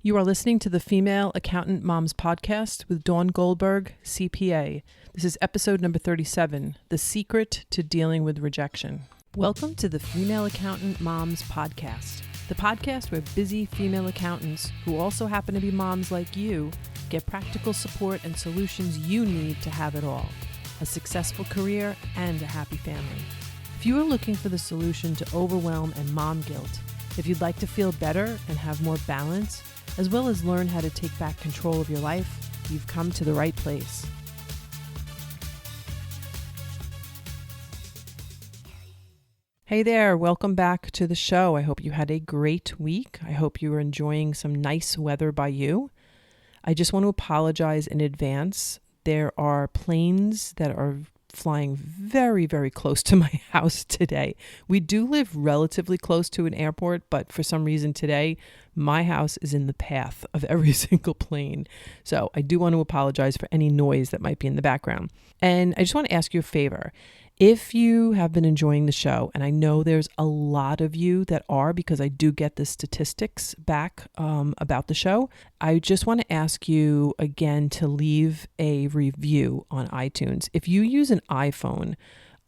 You are listening to the Female Accountant Moms Podcast with Dawn Goldberg, CPA. This is episode number 37, The Secret to Dealing with Rejection. Welcome to the Female Accountant Moms Podcast, the podcast where busy female accountants who also happen to be moms like you get practical support and solutions you need to have it all, a successful career and a happy family. If you are looking for the solution to overwhelm and mom guilt, if you'd like to feel better and have more balance, as well as learn how to take back control of your life, you've come to the right place. Hey there, welcome back to the show. I hope you had a great week. I hope you are enjoying some nice weather by you. I just want to apologize in advance. There are planes that are flying very, very close to my house today. We do live relatively close to an airport, but for some reason today, my house is in the path of every single plane. So I do want to apologize for any noise that might be in the background. And I just want to ask you a favor. If you have been enjoying the show, and I know there's a lot of you that are because I do get the statistics back about the show, I just want to ask you again to leave a review on iTunes. If you use an iPhone,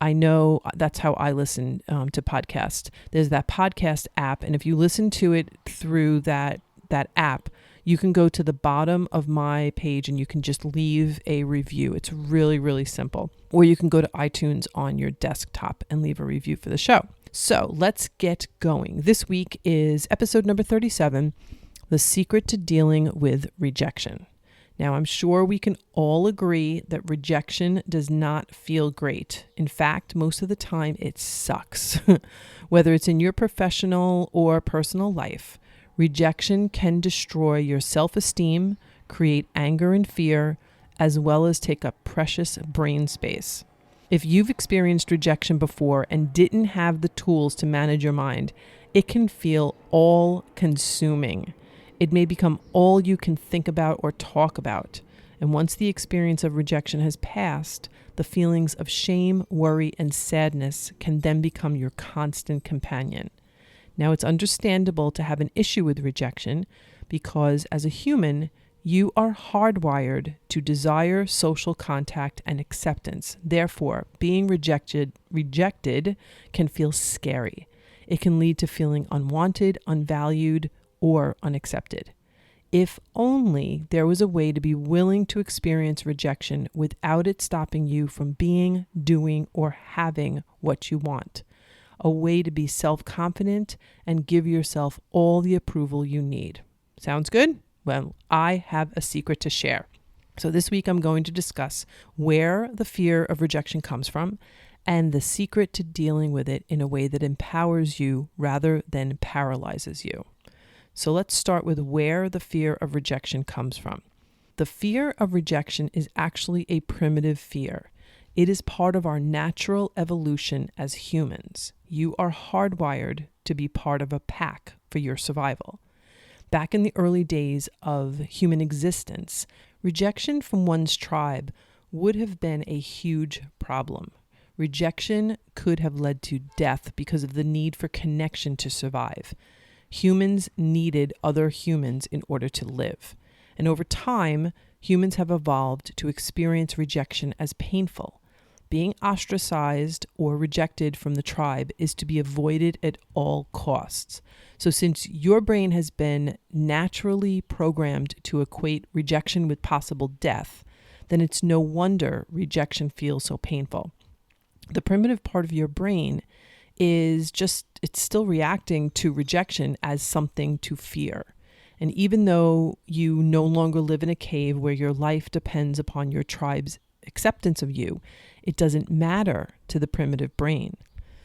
I know that's how I listen to podcasts. There's that podcast app, and if you listen to it through that app, you can go to the bottom of my page and you can just leave a review. It's really, really simple. Or you can go to iTunes on your desktop and leave a review for the show. So let's get going. This week is episode number 37, The Secret to Dealing with Rejection. Now, I'm sure we can all agree that rejection does not feel great. In fact, most of the time it sucks. Whether it's in your professional or personal life, rejection can destroy your self-esteem, create anger and fear, as well as take up precious brain space. If you've experienced rejection before and didn't have the tools to manage your mind, it can feel all-consuming. It may become all you can think about or talk about. And once the experience of rejection has passed, the feelings of shame, worry, and sadness can then become your constant companion. Now, it's understandable to have an issue with rejection because as a human, you are hardwired to desire social contact and acceptance. Therefore, being rejected can feel scary. It can lead to feeling unwanted, unvalued, or unaccepted. If only there was a way to be willing to experience rejection without it stopping you from being, doing, or having what you want. A way to be self-confident and give yourself all the approval you need. Sounds good? Well, I have a secret to share. So this week I'm going to discuss where the fear of rejection comes from and the secret to dealing with it in a way that empowers you rather than paralyzes you. So let's start with where the fear of rejection comes from. The fear of rejection is actually a primitive fear. It is part of our natural evolution as humans. You are hardwired to be part of a pack for your survival. Back in the early days of human existence, rejection from one's tribe would have been a huge problem. Rejection could have led to death because of the need for connection to survive. Humans needed other humans in order to live. And over time, humans have evolved to experience rejection as painful. Being ostracized or rejected from the tribe is to be avoided at all costs. So since your brain has been naturally programmed to equate rejection with possible death, then it's no wonder rejection feels so painful. The primitive part of your brain it's still reacting to rejection as something to fear. And even though you no longer live in a cave where your life depends upon your tribe's acceptance of you, it doesn't matter to the primitive brain.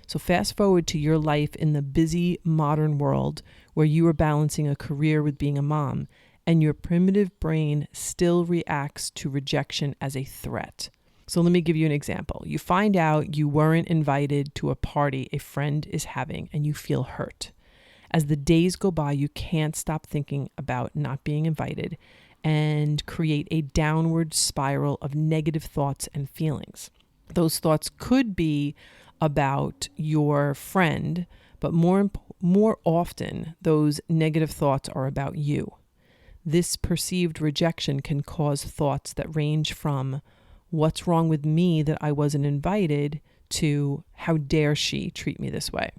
So fast forward to your life in the busy modern world where you are balancing a career with being a mom, and your primitive brain still reacts to rejection as a threat. So let me give you an example. You find out you weren't invited to a party a friend is having and you feel hurt. As the days go by, you can't stop thinking about not being invited and create a downward spiral of negative thoughts and feelings. Those thoughts could be about your friend, but more often, those negative thoughts are about you. This perceived rejection can cause thoughts that range from what's wrong with me that I wasn't invited to how dare she treat me this way.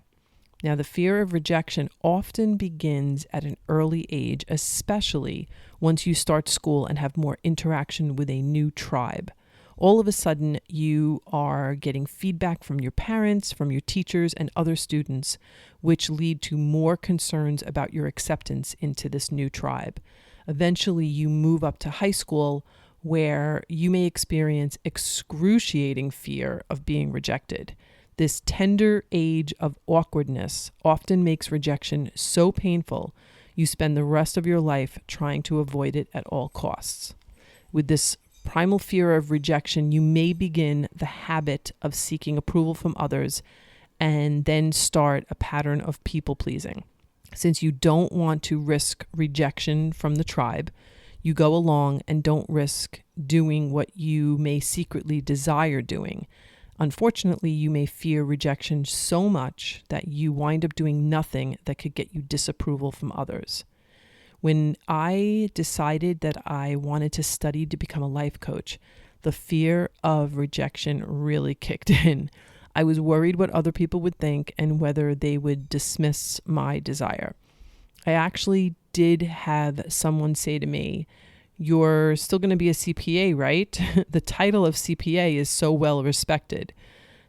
Now, the fear of rejection often begins at an early age, especially once you start school and have more interaction with a new tribe. All of a sudden, you are getting feedback from your parents, from your teachers, and other students, which lead to more concerns about your acceptance into this new tribe. Eventually, you move up to high school, where you may experience excruciating fear of being rejected. This tender age of awkwardness often makes rejection so painful, you spend the rest of your life trying to avoid it at all costs. With this primal fear of rejection, you may begin the habit of seeking approval from others and then start a pattern of people pleasing. Since you don't want to risk rejection from the tribe, you go along and don't risk doing what you may secretly desire doing. Unfortunately, you may fear rejection so much that you wind up doing nothing that could get you disapproval from others. When I decided that I wanted to study to become a life coach, the fear of rejection really kicked in. I was worried what other people would think and whether they would dismiss my desire. I actually did have someone say to me, "You're still going to be a CPA, right?" The title of CPA is so well respected.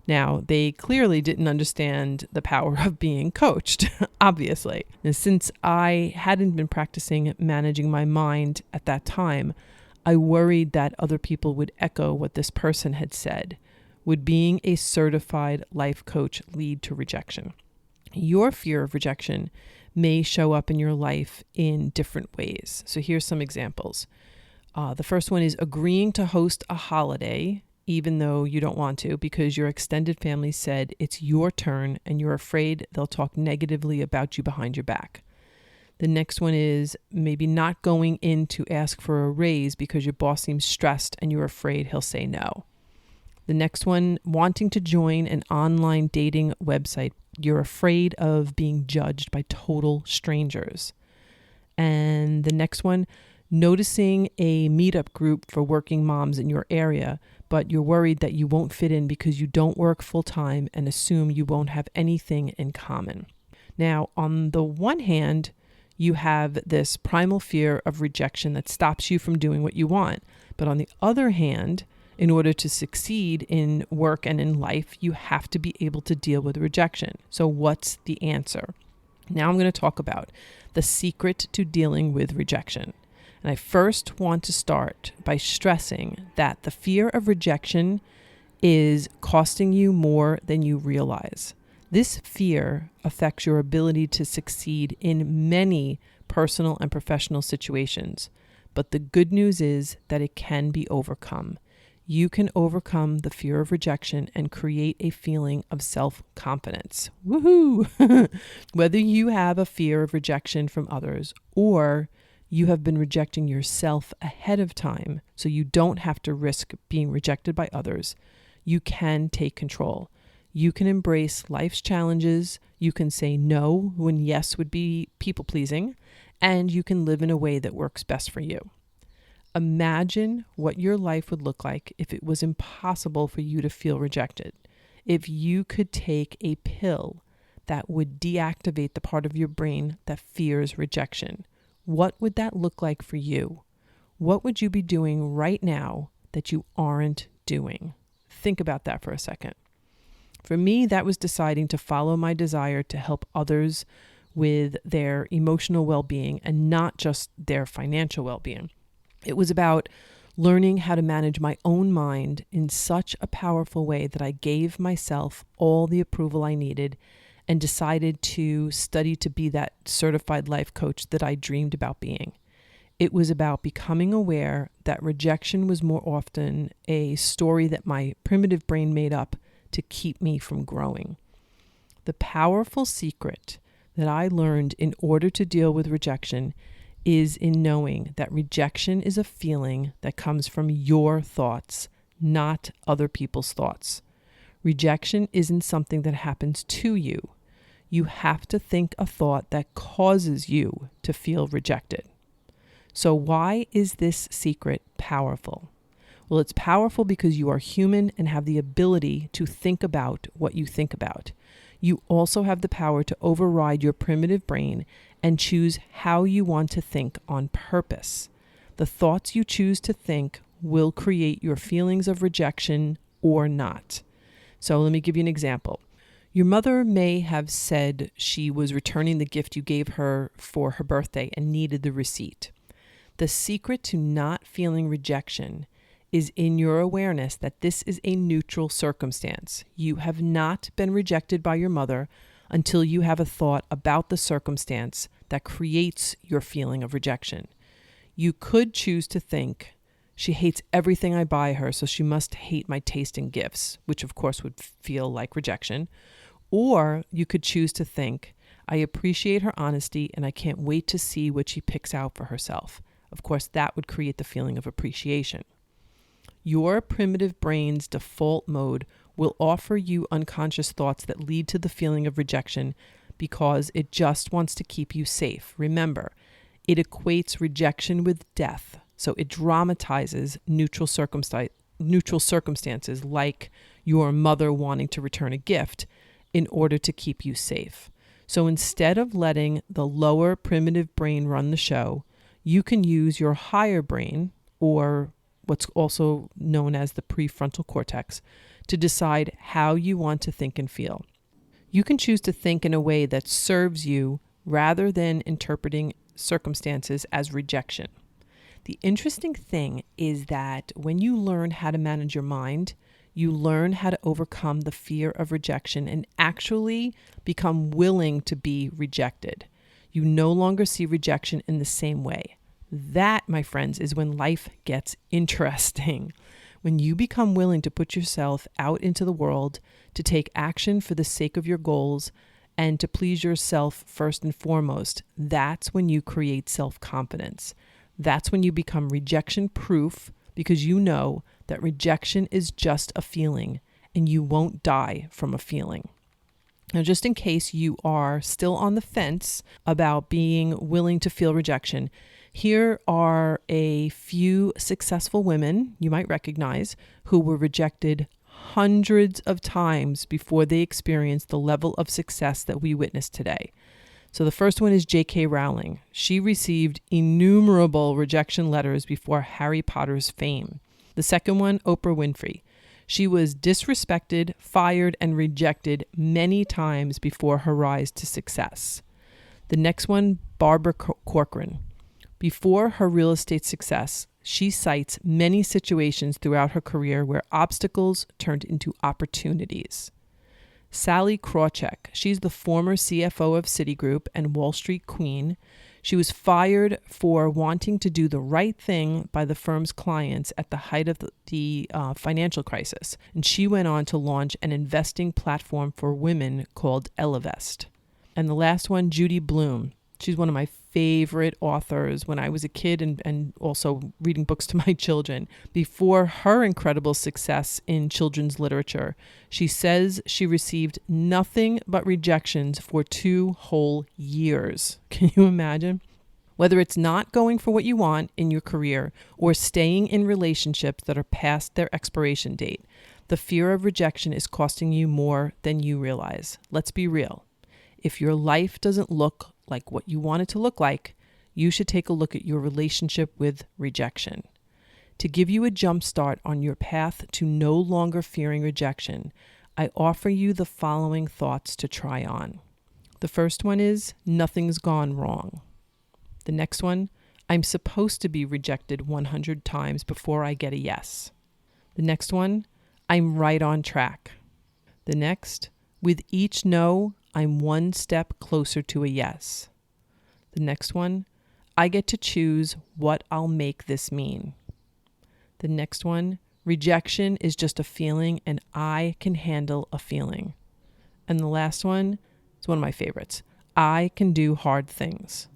Now, they clearly didn't understand the power of being coached, obviously. And since I hadn't been practicing managing my mind at that time, I worried that other people would echo what this person had said. Would being a certified life coach lead to rejection? Your fear of rejection may show up in your life in different ways. So here's some examples. The first one is agreeing to host a holiday, even though you don't want to, because your extended family said it's your turn and you're afraid they'll talk negatively about you behind your back. The next one is maybe not going in to ask for a raise because your boss seems stressed and you're afraid he'll say no. The next one, wanting to join an online dating website. You're afraid of being judged by total strangers. And the next one, noticing a meetup group for working moms in your area, but you're worried that you won't fit in because you don't work full time and assume you won't have anything in common. Now, on the one hand, you have this primal fear of rejection that stops you from doing what you want. But on the other hand, in order to succeed in work and in life, you have to be able to deal with rejection. So what's the answer? Now I'm going to talk about the secret to dealing with rejection. And I first want to start by stressing that the fear of rejection is costing you more than you realize. This fear affects your ability to succeed in many personal and professional situations. But the good news is that it can be overcome. You can overcome the fear of rejection and create a feeling of self-confidence. Woohoo! Whether you have a fear of rejection from others or you have been rejecting yourself ahead of time so you don't have to risk being rejected by others, you can take control. You can embrace life's challenges. You can say no when yes would be people-pleasing, and you can live in a way that works best for you. Imagine what your life would look like if it was impossible for you to feel rejected. If you could take a pill that would deactivate the part of your brain that fears rejection, what would that look like for you? What would you be doing right now that you aren't doing? Think about that for a second. For me, that was deciding to follow my desire to help others with their emotional well-being and not just their financial well-being. It was about learning how to manage my own mind in such a powerful way that I gave myself all the approval I needed and decided to study to be that certified life coach that I dreamed about being. It was about becoming aware that rejection was more often a story that my primitive brain made up to keep me from growing. The powerful secret that I learned in order to deal with rejection is in knowing that rejection is a feeling that comes from your thoughts, not other people's thoughts. Rejection isn't something that happens to you. You have to think a thought that causes you to feel rejected. So why is this secret powerful? Well, it's powerful because you are human and have the ability to think about what you think about. You also have the power to override your primitive brain and choose how you want to think on purpose. The thoughts you choose to think will create your feelings of rejection or not. So let me give you an example. Your mother may have said she was returning the gift you gave her for her birthday and needed the receipt. The secret to not feeling rejection is in your awareness that this is a neutral circumstance. You have not been rejected by your mother until you have a thought about the circumstance that creates your feeling of rejection. You could choose to think, she hates everything I buy her, so she must hate my taste in gifts, which of course would feel like rejection. Or you could choose to think, I appreciate her honesty and I can't wait to see what she picks out for herself. Of course, that would create the feeling of appreciation. Your primitive brain's default mode will offer you unconscious thoughts that lead to the feeling of rejection because it just wants to keep you safe. Remember, it equates rejection with death, so it dramatizes neutral circumstances like your mother wanting to return a gift in order to keep you safe. So instead of letting the lower primitive brain run the show, you can use your higher brain, or what's also known as the prefrontal cortex, to decide how you want to think and feel. You can choose to think in a way that serves you rather than interpreting circumstances as rejection. The interesting thing is that when you learn how to manage your mind, you learn how to overcome the fear of rejection and actually become willing to be rejected. You no longer see rejection in the same way. That, my friends, is when life gets interesting. When you become willing to put yourself out into the world, to take action for the sake of your goals, and to please yourself first and foremost, that's when you create self-confidence. That's when you become rejection-proof because you know that rejection is just a feeling and you won't die from a feeling. Now, just in case you are still on the fence about being willing to feel rejection, here are a few successful women you might recognize who were rejected hundreds of times before they experienced the level of success that we witness today. So the first one is J.K. Rowling. She received innumerable rejection letters before Harry Potter's fame. The second one, Oprah Winfrey. She was disrespected, fired, and rejected many times before her rise to success. The next one, Barbara Corcoran. Before her real estate success, she cites many situations throughout her career where obstacles turned into opportunities. Sally Krawcheck, she's the former CFO of Citigroup and Wall Street queen. She was fired for wanting to do the right thing by the firm's clients at the height of the financial crisis. And she went on to launch an investing platform for women called Ellevest. And the last one, Judy Blume. She's one of my favorite authors when I was a kid and also reading books to my children. Before her incredible success in children's literature, she says she received nothing but rejections for 2 whole years. Can you imagine? Whether it's not going for what you want in your career or staying in relationships that are past their expiration date, the fear of rejection is costing you more than you realize. Let's be real. If your life doesn't look like what you want it to look like, you should take a look at your relationship with rejection. To give you a jump start on your path to no longer fearing rejection, I offer you the following thoughts to try on. The first one is, nothing's gone wrong. The next one, I'm supposed to be rejected 100 times before I get a yes. The next one, I'm right on track. The next, with each no, I'm one step closer to a yes. The next one, I get to choose what I'll make this mean. The next one, rejection is just a feeling and I can handle a feeling. And the last one, it's one of my favorites. I can do hard things.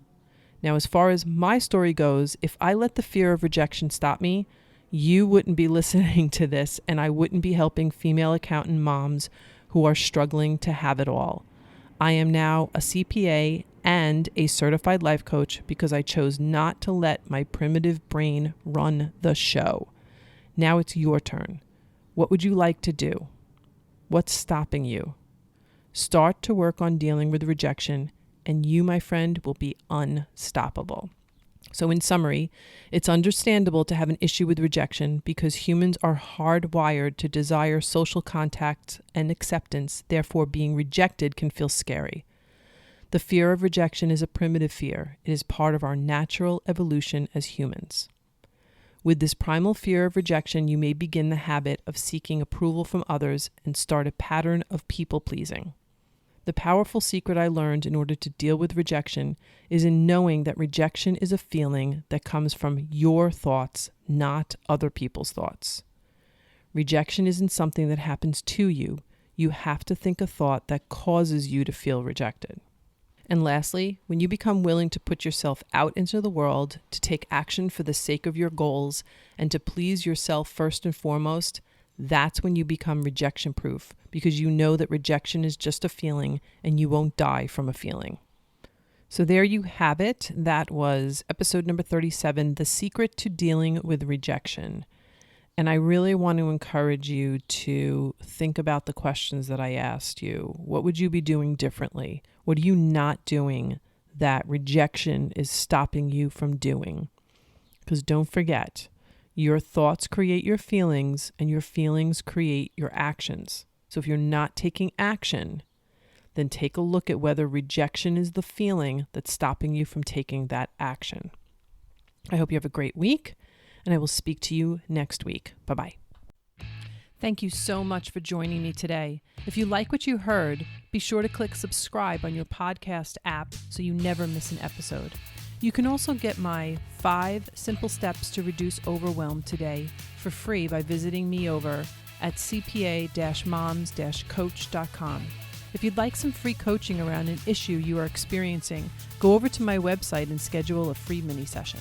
Now, as far as my story goes, if I let the fear of rejection stop me, you wouldn't be listening to this and I wouldn't be helping female accountant moms who are struggling to have it all. I am now a CPA and a certified life coach because I chose not to let my primitive brain run the show. Now it's your turn. What would you like to do? What's stopping you? Start to work on dealing with rejection, and you, my friend, will be unstoppable. So in summary, it's understandable to have an issue with rejection because humans are hardwired to desire social contact and acceptance. Therefore, being rejected can feel scary. The fear of rejection is a primitive fear. It is part of our natural evolution as humans. With this primal fear of rejection, you may begin the habit of seeking approval from others and start a pattern of people-pleasing. The powerful secret I learned in order to deal with rejection is in knowing that rejection is a feeling that comes from your thoughts, not other people's thoughts. Rejection isn't something that happens to you. You have to think a thought that causes you to feel rejected. And lastly, when you become willing to put yourself out into the world, to take action for the sake of your goals, and to please yourself first and foremost, that's when you become rejection-proof, because you know that rejection is just a feeling and you won't die from a feeling. So there you have it. That was episode number 37, The Secret to Dealing with Rejection. And I really want to encourage you to think about the questions that I asked you. What would you be doing differently? What are you not doing that rejection is stopping you from doing? Because don't forget, your thoughts create your feelings, and your feelings create your actions. So if you're not taking action, then take a look at whether rejection is the feeling that's stopping you from taking that action. I hope you have a great week, and I will speak to you next week. Bye-bye. Thank you so much for joining me today. If you like what you heard, be sure to click subscribe on your podcast app so you never miss an episode. You can also get my 5 simple steps to reduce overwhelm today for free by visiting me over at cpa-moms-coach.com. If you'd like some free coaching around an issue you are experiencing, go over to my website and schedule a free mini session.